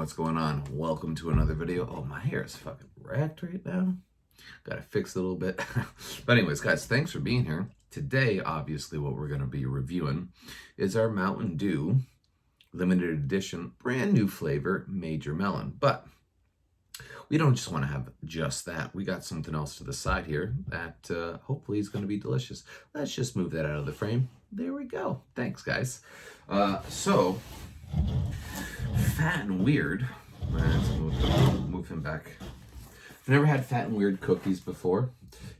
What's going on? Welcome to another video. Oh, my hair is fucking wrecked right now. Gotta fix it a little bit. But anyways, guys, thanks for being here. Today, obviously, what we're going to be reviewing is our Mountain Dew limited edition, brand new flavor, Major Melon. But we don't just want to have just that. We got something else to the side here that hopefully is going to be delicious. Let's just move that out of the frame. There we go. Thanks, guys. Fat and Weird. Let's move him back. I've never had Fat and Weird cookies before.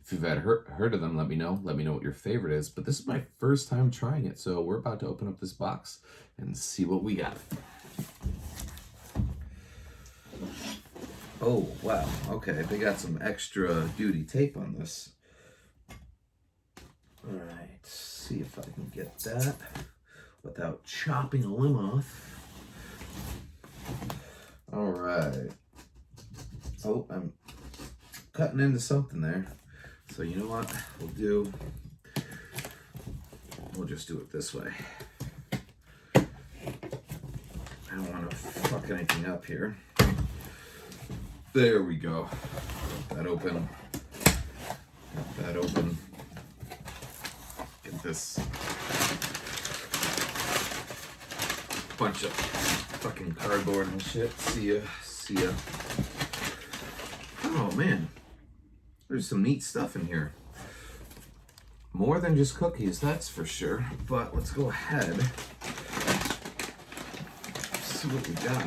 If you've heard of them, let me know. Let me know what your favorite is. But this is my first time trying it, so we're about to open up this box and see what we got. Oh, wow. Okay, they got some extra duty tape on this. All right, see if I can get that without chopping a limb off. All right. Oh, I'm cutting into something there. So you know what we'll just do it this way. I don't want to fuck anything up here. There we go. Get that open. Get that open. Get this bunch of fucking cardboard and shit. See ya. Oh man, there's some neat stuff in here. More than just cookies, that's for sure. But let's go ahead. See what we got.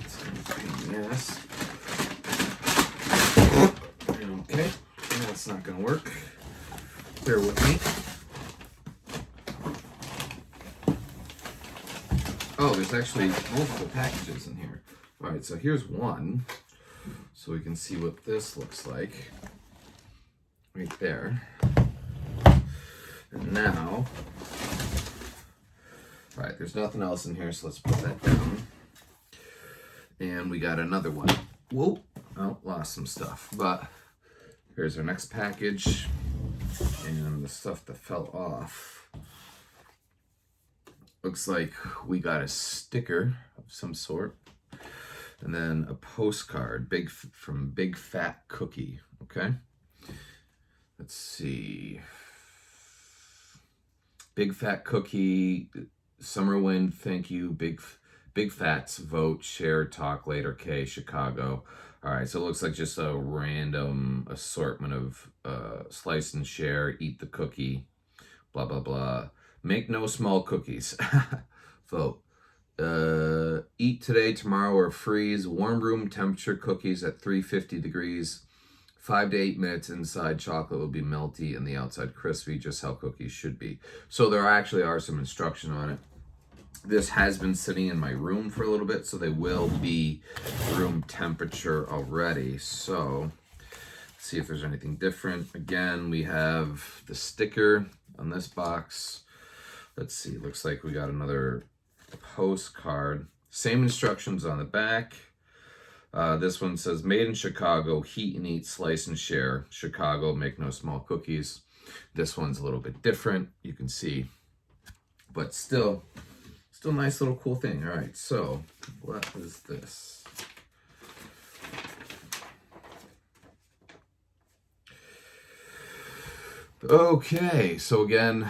It's gonna be a pain in the ass. Okay, that's not gonna work. Bear with me. Oh, there's actually multiple packages in here. All right, so here's one. So we can see what this looks like. Right there. And now, all right, there's nothing else in here, so let's put that down. And we got another one. Whoa, oh, lost some stuff. But here's our next package. And the stuff that fell off. Looks like we got a sticker of some sort. And then a postcard, from Big Fat Cookie, okay? Let's see. Big Fat Cookie, Summer Wind, thank you. Big Fats, vote, share, talk later, K, Chicago. All right, so it looks like just a random assortment of slice and share, eat the cookie, blah, blah, blah. Make no small cookies. Vote. Eat today, tomorrow, or freeze. Warm room temperature cookies at 350 degrees. 5 to 8 minutes inside. Chocolate will be melty and the outside crispy, just how cookies should be. So there actually are some instruction on it. This has been sitting in my room for a little bit, so they will be room temperature already. So let's see if there's anything different. Again, we have the sticker on this box. Let's see, looks like we got another postcard. Same instructions on the back. This one says, made in Chicago, heat and eat, slice and share. Chicago, make no small cookies. This one's a little bit different, you can see. But still nice little cool thing. All right, so what is this? Okay, so again,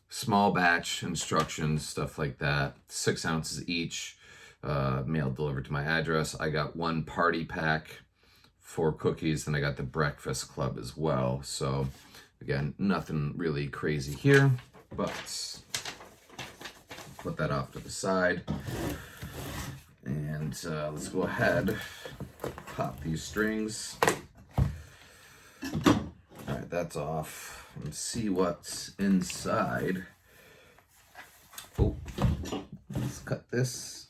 small batch instructions, stuff like that. 6 ounces each, mail delivered to my address. I got one party pack, 4 cookies, and I got the breakfast club as well. So again, nothing really crazy here, but put that off to the side. And let's go ahead, pop these strings. All right, that's off. And see what's inside. Oh, let's cut this.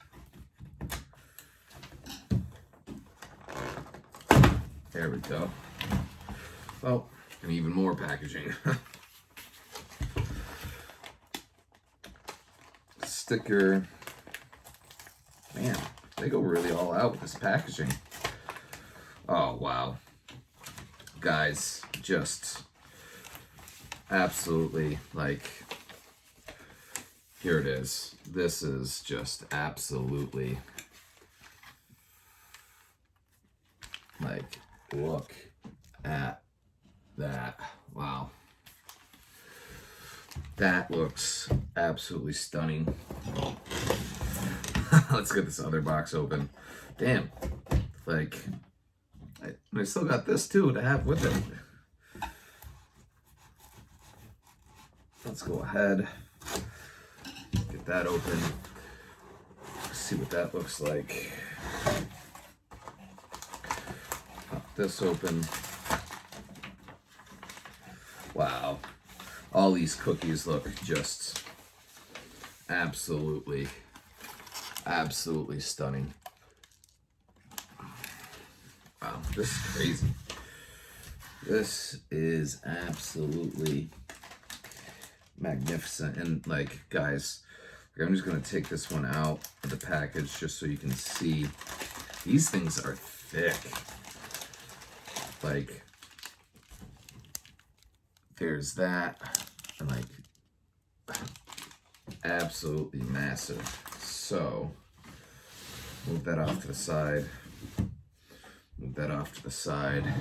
There we go. Oh, and even more packaging. Sticker. Man, they go really all out with this packaging. Oh, wow. Guys, just absolutely, like, Here it is. This is just absolutely, like, look at that. Wow. That looks absolutely stunning. Let's get this other box open. Damn. Like, I still got this too to have with it. Let's go ahead. Get that open. See what that looks like. Pop this open. Wow. All these cookies look just absolutely stunning. Wow, this is crazy. This is absolutely magnificent. And like, guys, I'm just gonna take this one out of the package just so you can see. These things are thick. Like, there's that, and like, absolutely massive. So, move that off to the side. Move that off to the side.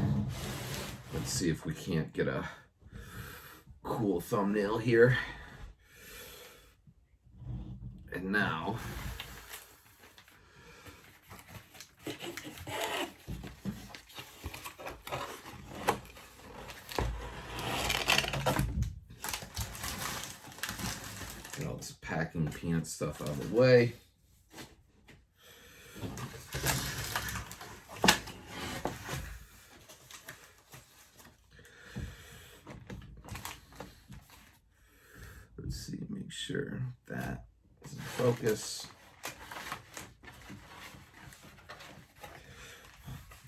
Let's see if we can't get a cool thumbnail here. And now, get all this packing peanut stuff out of the way. Let's see, make sure that is in focus.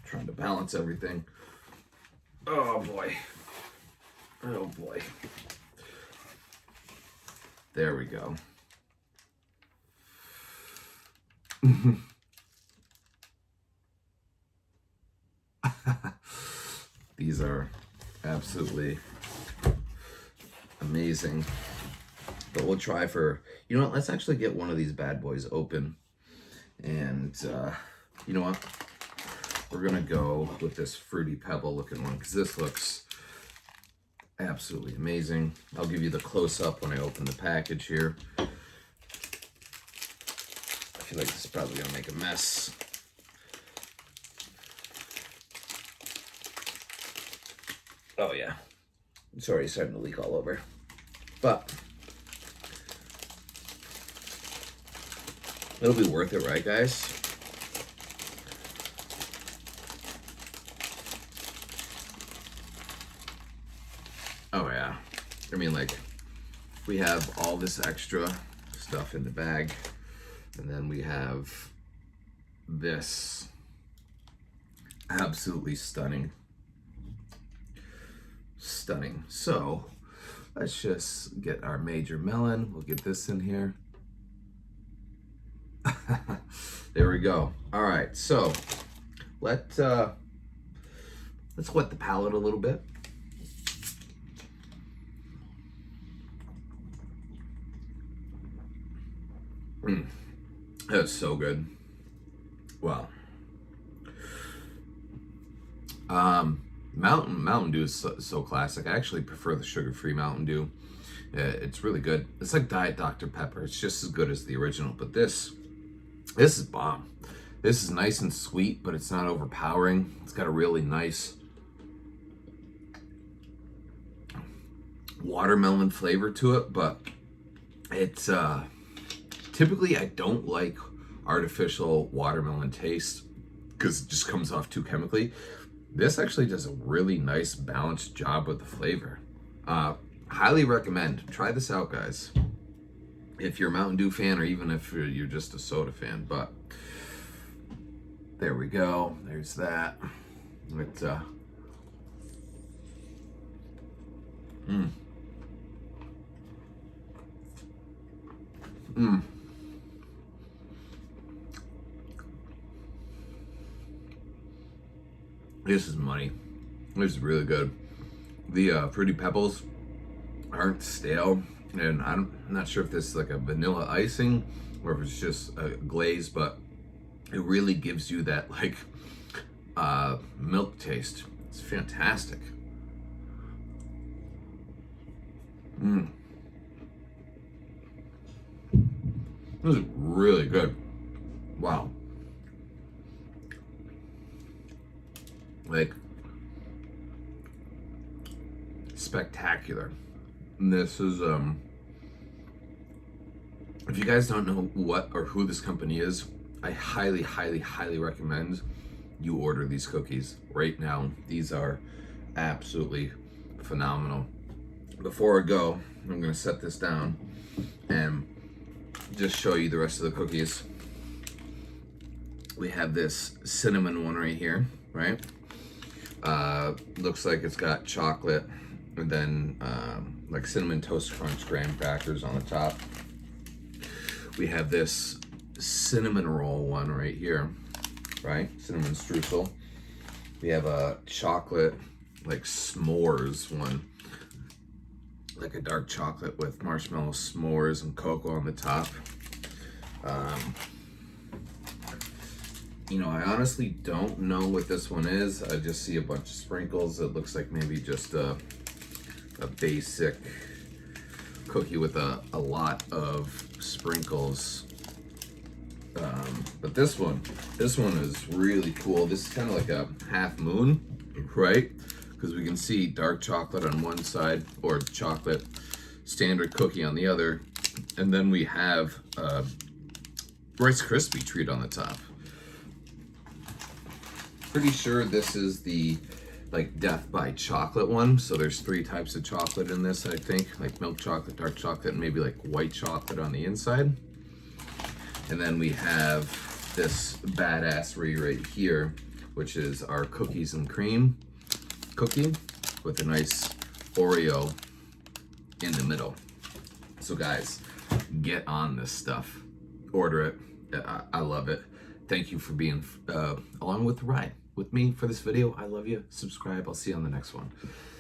Trying to balance everything. Oh boy. Oh boy. There we go. These are absolutely amazing. But we'll try for, you know what, let's actually get one of these bad boys open. And you know what? We're gonna go with this Fruity Pebble looking one because this looks absolutely amazing. I'll give you the close-up when I open the package here. I feel like this is probably gonna make a mess. Oh yeah, it's already starting to leak all over. But it'll be worth it, right, guys? Oh yeah. I mean, like, we have all this extra stuff in the bag, and then we have this absolutely stunning. So let's just get our major melon. We'll get this in here. There we go. All right, so let's wet the palate a little bit. That's so good. Wow. Mountain Dew is so classic. I actually prefer the sugar-free Mountain Dew. It's really good. It's like Diet Dr. Pepper. It's just as good as the original, but this is bomb. This is nice and sweet, but it's not overpowering. It's got a really nice watermelon flavor to it, but it's typically I don't like artificial watermelon taste because it just comes off too chemically. This actually does a really nice balanced job with the flavor. Highly recommend. Try this out, guys. If you're a Mountain Dew fan, or even if you're just a soda fan. But there we go. There's that. It's This is money. This is really good. The Fruity Pebbles aren't stale, And I'm not sure if this is like a vanilla icing or if it's just a glaze, but it really gives you that like milk taste. It's fantastic. This is really good. Wow. Like, spectacular. And this is if you guys don't know what or who this company is, I highly, highly, highly recommend you order these cookies right now. These are absolutely phenomenal. Before I go, I'm gonna set this down and just show you the rest of the cookies. We have this cinnamon one right here, right? Looks like it's got chocolate and then like cinnamon toast crunch graham crackers on the top. We have this cinnamon roll one right here, right? Cinnamon streusel. We have a chocolate like s'mores one, like a dark chocolate with marshmallow s'mores and cocoa on the top. You know, I honestly don't know what this one is. I just see a bunch of sprinkles. It looks like maybe just a basic cookie with a lot of sprinkles. But this one is really cool. This is kind of like a half moon, right? Because we can see dark chocolate on one side or chocolate standard cookie on the other. And then we have a Rice Krispie treat on the top. Pretty sure this is the like death by chocolate one. So there's 3 types of chocolate in this, I think, like milk chocolate, dark chocolate, and maybe like white chocolate on the inside. And then we have this badassery right here, which is our cookies and cream cookie with a nice Oreo in the middle. So guys, get on this stuff. Order it. I love it. Thank you for being along with the ride with me for this video. I love you. Subscribe. I'll see you on the next one.